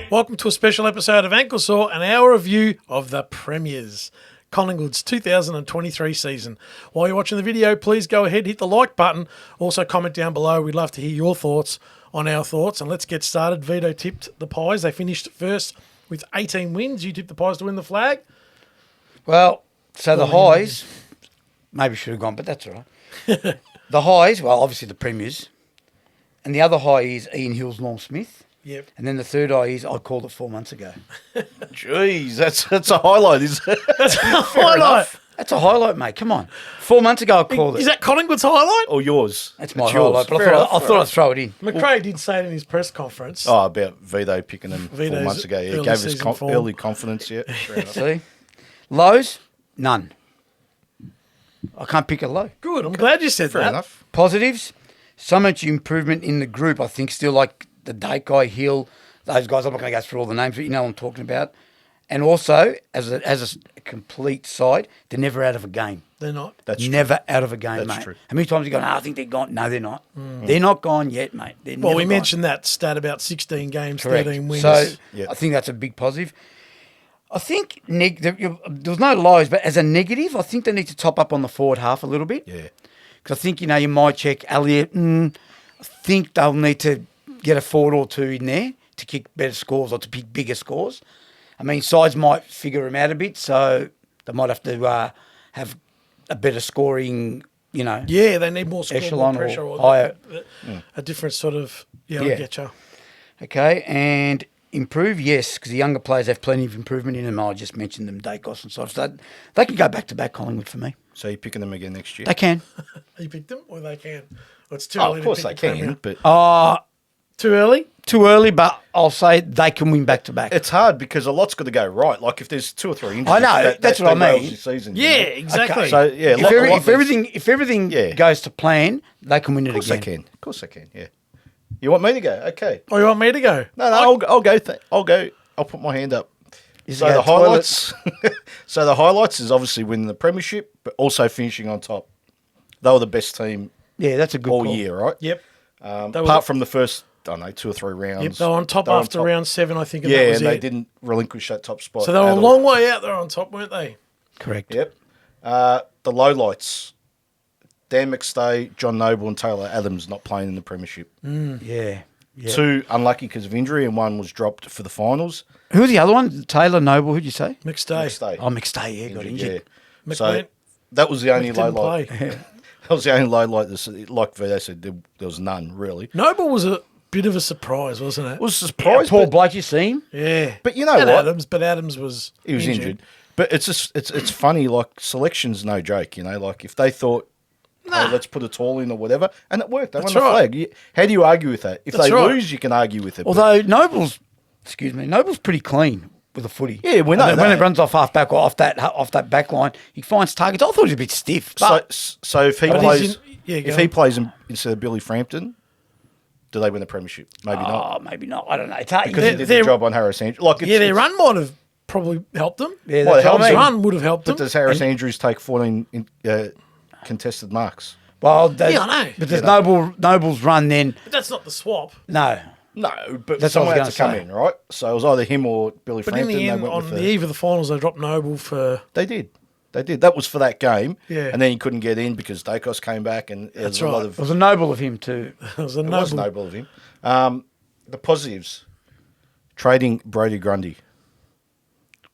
Welcome to a special episode of Ankle Sore and our review of the Premiers, Collingwood's 2023 season. While you're watching the video, please go ahead, hit the like button. Also comment down below. We'd love to hear your thoughts on our thoughts. And let's get started. Vito tipped the Pies. They finished first with 18 wins. You tipped the Pies to win the flag. Well, so the highs, maybe should have gone, but that's all right. The highs, well, obviously the Premiers. And the other high is Ian Hill's Norm Smith. Yep. And then the third high is I called it 4 months ago. Jeez, that's a highlight, isn't it? That's a highlight. That's a highlight, mate. Come on. 4 months ago I called it. Is that Collingwood's highlight? Or yours? That's my It's highlight, yours. but I thought I'd throw it in. McRae did say it in his press conference. Oh, about Vito picking them Vito's 4 months ago. Yeah, early gave us season form. early confidence. Yeah, fair enough. See? Lows? None. I can't pick a low. Good. I'm glad you said Fair that. enough. Positives? So much improvement in the group. I think still like the Date guy, Hill, those guys. I'm not going to go through all the names, but you know what I'm talking about. And also, as a complete side, they're never out of a game. They're not. That's true. Never out of a game, That's mate. true. How many times you gone, I think they're gone? No, they're not. They're not gone yet, mate. They're Well, never we gone. mentioned that stat about 16 games, Correct. 13 wins. So Yep. I think that's a big positive. I think there was no lows, but as a negative, I think they need to top up on the forward half a little bit. Yeah. Because I think, you might check Elliott. I think they'll need to get a forward or two in there to kick better scores or to pick bigger scores. I mean, sides might figure them out a bit, so they might have to have a better scoring, Yeah, they need more score, more echelon pressure, or or higher. a different sort of. Yeah, I Yeah. get you. Okay, and improve, yes, because the younger players have plenty of improvement in them. I just mentioned them, Dacos and stuff. So they can go back to back Collingwood for me. So you're picking them again next year? They can. You picked them, or they can. Well, it's too Oh, early. of course to they pick the can, Premier. but Too early. Too early, but I'll say they can win back to back. it's hard because a lot's got to go right. Like if there's 2 or 3 injuries, I know, that's what I derails mean. your season, Yeah, exactly. Okay. So yeah, If everything Yeah. goes to plan, they can win it of course again. they can. Of course they can. Yeah. You want me to go? Okay. Oh, you want me to go? No, I'll go. I'll go. I'll put my hand up. Is So it the go toilet? highlights. So the highlights is obviously winning the premiership, but also finishing on top. They were the best team Yeah, that's a good all call. year, right? Yep. They were- Apart from the first, I don't know, 2 or 3 rounds. Yep, they were on top They were on after top. round 7, I think. And Yeah, that was and they it. didn't relinquish that top spot. So they were a at all. long way out there on top, weren't they? Correct. Yep. The lowlights. Dan McStay, John Noble, and Taylor Adams not playing in the premiership. Yeah. Yeah. 2 unlucky because of injury, and 1 was dropped for the finals. Who was the other one? Taylor Noble, who'd you say? McStay. McStay. Oh, McStay, yeah, got injured. Yeah. McWent- So that was the only low Didn't light. play. That was the only low light. Like Vito said, there was none really. Noble was a bit of a surprise, wasn't it? It was a surprise, Paul but, Blake, you see him? Yeah. but you know And what? Adams was He was injured. But it's just it's funny. Like selection's no joke. Like if they thought, oh, let's put a tall in or whatever, and it worked. They won the right. flag. How do you argue with that? If That's they right. lose, you can argue with it. but- Although Noble's pretty clean with a footy. Yeah, we know And then when that. it runs off half back or off that back line, he finds targets. I thought he was a bit stiff. But so if he But plays, he's go if on. he plays instead of Billy Frampton, do they win the premiership? Maybe not, maybe not. I don't know. It's hard. because he did the job on Harris Andrews. Like it's, Yeah, their it's- run might have probably helped them. Yeah, Well, that's it what I helps mean. Run would have helped them. But does Harris Andrews take 14 contested marks? Well, Yeah, I know. But there's Noble's run then. But that's not the swap. No. No, but That's what someone I had was to come gonna in, right? So it was either him or Billy But in Frampton. the end, they went on with the eve of the finals, they dropped Noble for... They did. That was for that game. Yeah. And then he couldn't get in because Dacos came back, and there was That's a lot right. of It was a Noble of him too. It was a it was Noble. noble of him. The positives: trading Brody Grundy.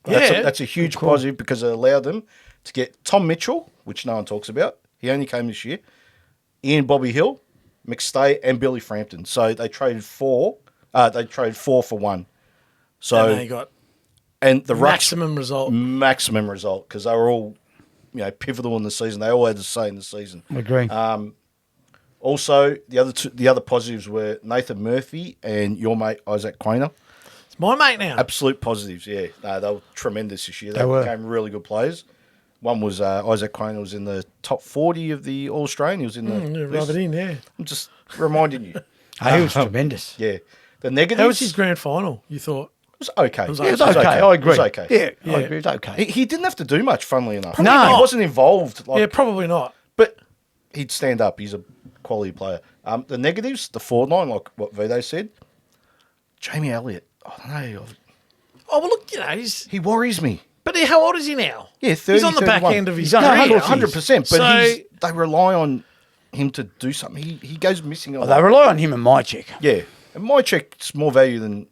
That's a huge positive because it allowed them to get Tom Mitchell, which no one talks about. He only came this year. Ian Bobby Hill, McStay, and Billy Frampton. So they traded 4. They traded 4 for 1. So And they got and the maximum result. maximum result because they were all pivotal in the season. They all had to say in the season. I agree. Also, the other positives were Nathan Murphy and your mate Isaac Quainer. It's my mate now. Absolute positives, yeah. No, they were tremendous this year. They were. became really good players. One was Isaac Quainer was in the top 40 of the All Australian. He was in the. Yeah, list. rub it in, yeah. I'm just reminding you. He was tremendous. Yeah, the negatives. How was his grand final, you thought? It was okay. was It was okay. I agree. It was okay. Yeah, I agree. It was okay. He didn't have to do much. Funnily enough, No. he wasn't involved. Like, Yeah, probably not. but he'd stand up. He's a quality player. The negatives, the forward line, like what Vito said, Jamie Elliott. I don't know. Oh, well, look, He worries me. but how old is he now? Yeah, 30, He's on the back 31. end of his He's on career. 100%. But So- they rely on him to do something. He goes missing a lot. They rely on him and my check. Yeah. And my check's more value than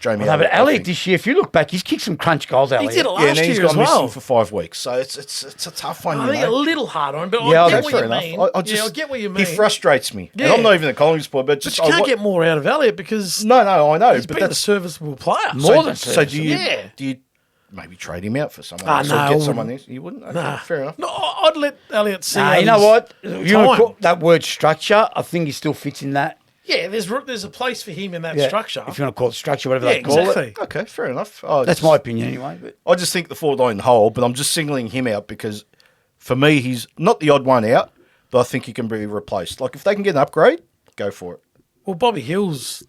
Jamie No, but I Elliot think. this year, if you look back, he's kicked some crunch goals, He Elliot. did it Yeah, and last he's year got as missing well. for 5 weeks. So it's a tough one, I you think a know. little hard on, but Yeah, I get that's what fair you enough. mean. I just, I get what you mean. He frustrates me. Yeah. And I'm not even a Collingwood supporter, but but just you can't get more out of Elliot because No, I know. he's but been a that's serviceable player. More than so. Do you? Yeah. Do you maybe trade him out for someone Ah, else no, or I get someone wouldn't. else? You wouldn't. Okay, Nah. fair enough. No, I'd let Elliot see. Nah, out you know his what? You time. wanna call that word structure, I think he still fits in that. Yeah, there's a place for him in that Yeah, structure. If you want to call it structure, whatever Yeah, they call it. exactly. Okay, fair enough. That's my opinion anyway. But I just think the forward line whole, but I'm just singling him out because for me, he's not the odd one out, but I think he can be replaced. Like if they can get an upgrade, go for it. Well, Bobby Hill's,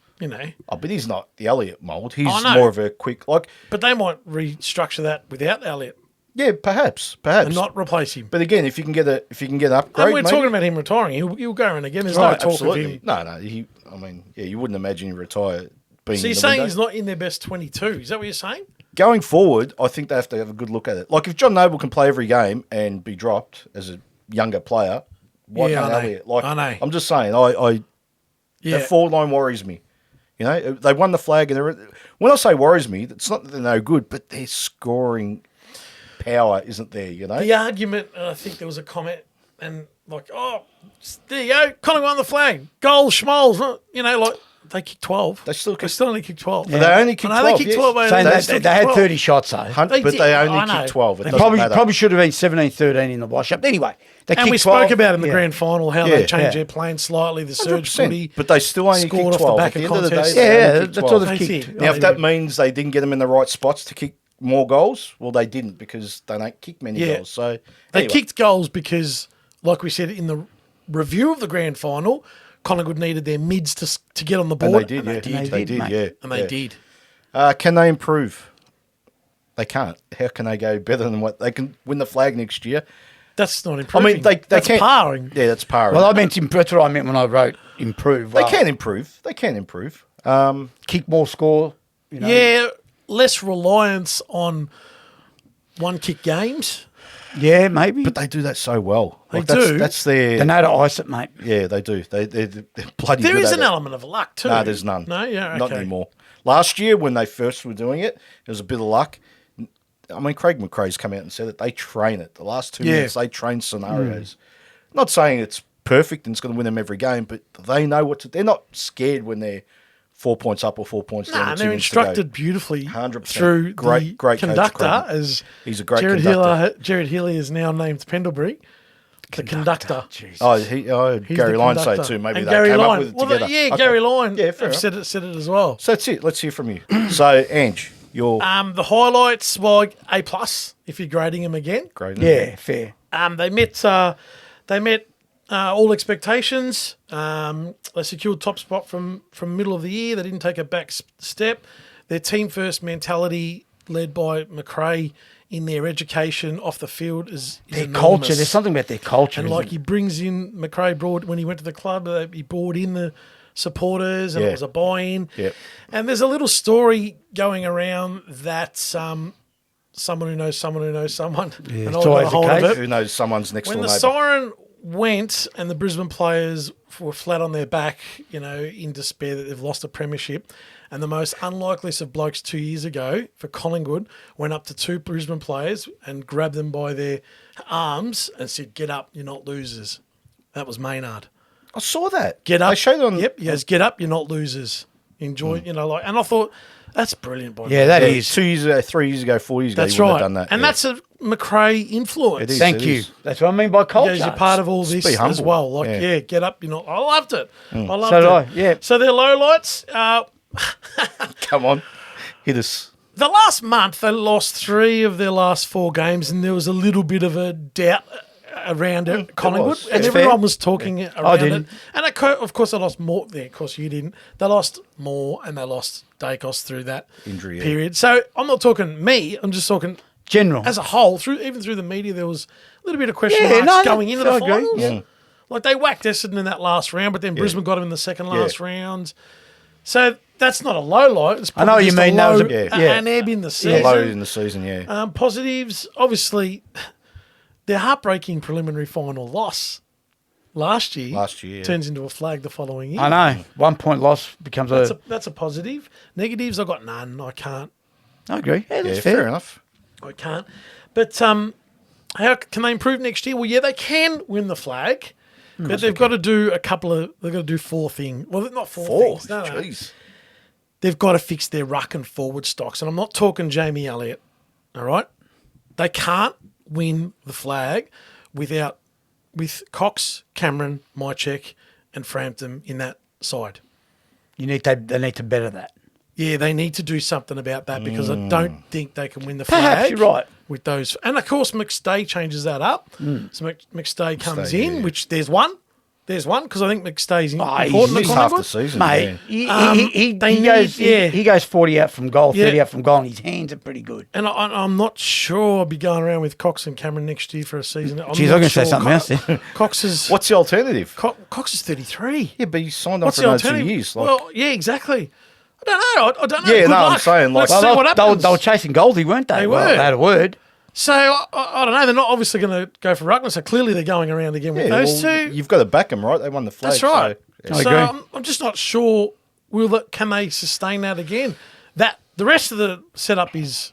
Oh, but he's not the Elliott mould. He's I know. more of a quick, like, but they might restructure that without Elliot yeah, perhaps. and not replace him. But again, if you can get an upgrade, And we're maybe, talking about him retiring. He'll go in again. There's right, no talk absolutely. of him. No. You wouldn't imagine you retire being. So in you're the saying window. he's not in their best 22? Is that what you're saying? Going forward, I think they have to have a good look at it. Like if John Noble can play every game and be dropped as a younger player, why Yeah, can't I know. Elliott? Like I know. I'm just saying, Yeah. that forward line worries me. You know, they won the flag, and when I say worries me, it's not that they're no good, but their scoring power isn't there. You know, The argument, and I think there was a comment, and like, oh, there you go, Collingwood won the flag, goals, schmoles, like they kicked 12. They still kicked- only kicked 12. But they only kicked I know 12. They kicked yes. 12. saying they they, still they had kicked 12. 30 shots though. They but did, they I only know. kicked 12. It They doesn't matter. Probably should have been 17-13 in the wash-up. Anyway, they And kicked we 12. spoke about in the Yeah. grand final how Yeah. they changed Yeah. their plan slightly, the surge 100%. footy. But they still only scored kicked off the 12. back At the of end of the day, contests. they Yeah, only kicked that's 12. all they've They kicked. did. Now, if that means they didn't get them in the right spots to kick more goals, well, they didn't because they don't kick many Yeah. goals. So They anyway. kicked goals because, like we said in the review of the grand final, Collingwood needed their mids to get on the and board. they did, and yeah. they did. mate. yeah. And they yeah. did. Can they improve? They can't. How can they go better than what they can win the flag next year? That's not I improving. mean, they That's can't. powering. Yeah, that's powering. Well, that's what I meant when I wrote improve. they Well, can improve. They can improve. kick more score. You know. Yeah, less reliance on one-kick games. Yeah, maybe. But they do that so well. They that's, do. That's their. they know to ice it, mate. Yeah, they do. They're bloody There good is at an it. element of luck too. No, there's none. No, yeah, okay. Not anymore. Last year, when they first were doing it, there was a bit of luck. I mean, Craig McRae's come out and said that they train it. The last 2 Yeah. minutes, they train scenarios. Not saying it's perfect and it's going to win them every game, but they know what to. They're not scared when they're 4 points up or 4 points down. Nah, with 2 they're minutes to go. instructed beautifully 100%. through Great- the great coach, conductor, Craig. as He's a great Jared conductor. Jared Healy is now named Pendlebury. The conductor. Jesus. Oh, I heard He's Gary the Lyon say conductor. it too. Maybe And they Gary came Lyon. up with it Well, together. yeah, Okay. Gary Lyon Yeah, fair have enough. said it as well. So that's it. Let's hear from you. So, Ange, you're The highlights, well, A plus if you're grading them again. great. Yeah, fair. They met all expectations. They secured top spot from middle of the year. They didn't take a back step. Their team first mentality, led by McRae in their education off the field, is Their enormous. culture. There's something about their culture. And isn't like it? he brings in McRae when he went to the club, he brought in the supporters and Yeah. it was a buy-in. Yep. And there's a little story going around that someone who knows someone who knows someone. Yeah, and it's I got always a the hold of case. it. Who knows someone's next When door the neighbour? siren went and the Brisbane players were flat on their back, in despair that they've lost a premiership, and the most unlikeliest of blokes 2 years ago for Collingwood went up to two Brisbane players and grabbed them by their arms and said, "Get up, you're not losers." That was Maynard. I saw that. Get up. They showed it on. Yep, he goes, "Get up, you're not losers. Enjoy, and I thought that's brilliant by Yeah, that Yeah, is. 2 years ago, 3 years ago, 4 years ago, That's you wouldn't right. have done that. And yeah. that's a McRae influence. It is. Thank you. is. That's what I mean by culture. Because you're part of all this be humble. as well. Like, Yeah. yeah, get up. I loved it. I loved So it. did I, yeah. So their lowlights. Come on, hit us. The last month, they lost 3 of their last 4 games, and there was a little bit of a doubt around Collingwood, was. and That's everyone fair. was talking around didn't. it. And of course, they lost more. Yeah, of course, you didn't. They lost more, and they lost Dacos through that Injury, yeah. period. So I'm not talking me. I'm just talking General. as a whole. Even through the media, there was a little bit of question Yeah, marks no, going into I the agree. finals. Yeah. Like they whacked Essendon in that last round, but then Brisbane got him in the second last round. So that's not a low light. It's I know what you probably mean. just a That was low, yeah. an ebb in the season. Low in the season, yeah. Positives, obviously, their heartbreaking preliminary final loss last year Yeah. turns into a flag the following year. I know. 1 point loss becomes That's a positive. Negatives, I've got none. I can't. I agree. Yeah, that's Yeah, fair. fair enough. I can't. But how can they improve next year? Well, yeah, they can win the flag, but they've got to do a couple of. They've got to do four things. Well, not four things. No. Jeez. They've got to fix their ruck and forward stocks, and I'm not talking Jamie Elliott. All right, they can't win the flag with Cox, Cameron, Mychek, and Frampton in that side. They need to better that. Yeah, they need to do something about that because I don't think they can win the Perhaps flag. you're right. With those, and of course McStay changes that up. So McStay comes in, yeah. which there's one because I think McStay's important. he's at Missed half the Collingwood. season, Mate, yeah. he goes 40 out from goal, 30 Yeah. out from goal, and his hands are pretty good. And I'm not sure I'll be going around with Cox and Cameron next year for a season. Geez, I was going to say something else then. Cox is What's the alternative? Cox is 33. Yeah, but he signed on What's for the another 2 alternative? years. Like, Well, yeah, exactly. I don't know. I don't know. Yeah, Good no, I'm luck. saying, like- Let's see what They happens. were chasing Goldie, weren't they? They Well, were. they had a word. So I don't know. They're not obviously going to go for ruckman. So clearly they're going around again with yeah, those well, two. you've got to back them, right? They won the flag. That's right. So, I So agree. I'm just not sure. Can they sustain that again? That the rest of the setup is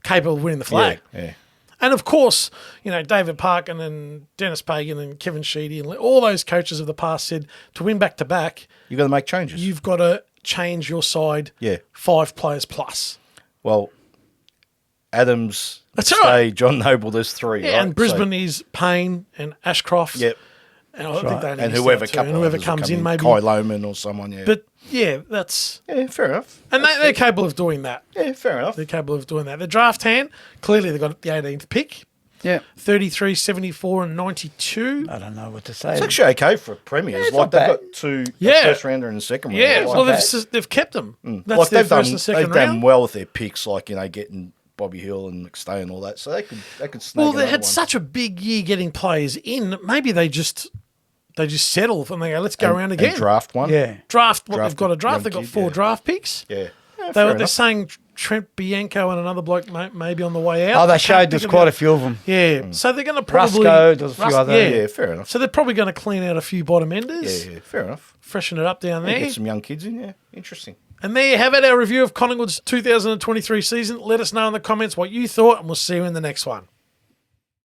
capable of winning the flag. Yeah. And of course, David Parkin and Dennis Pagan and Kevin Sheedy and all those coaches of the past said to win back to back, You've got to make changes. you've got to change your side. Yeah. 5 players plus. Well, Adams, That's Stay, right. John Noble, there's 3, Yeah, right? and Brisbane is Payne and Ashcroft. So, yep. And I think they only And missed whoever, out too, and couple whoever others comes will in, come maybe. Kai Lohman or someone, yeah. But yeah, that's yeah, fair enough. and they're capable of doing that. Yeah, fair enough. They're capable of doing that. The draft hand, clearly they've got the 18th pick. Yeah. 33, 74 and 92. I don't know what to say. It's actually okay for premiers. it's Like not they've bad. got 2 Yeah. first rounder and a second rounder. Yeah, Like, well, bad. they've kept them. That's like their they've done, first and second they've done round. well with their picks, like getting Bobby Hill and McStay and all that. So they could snag Well, they another had one. such a big year getting players in. Maybe they just settle and they go, let's go around and again. draft one. Yeah. Draft what Draft they've got to draft. young They've got kid, 4 yeah. draft picks. Yeah. They're saying Trent Bianco and another bloke maybe on the way out. Oh, they I showed can't there's think quite a of few of them. Yeah, so they're going to probably Rusco, there's a few other- Yeah, fair enough. So they're probably going to clean out a few bottom enders, Yeah, fair enough. freshen it up down there. Get some young kids in, yeah. Interesting. And there you have it, our review of Collingwood's 2023 season. Let us know in the comments what you thought, and we'll see you in the next one.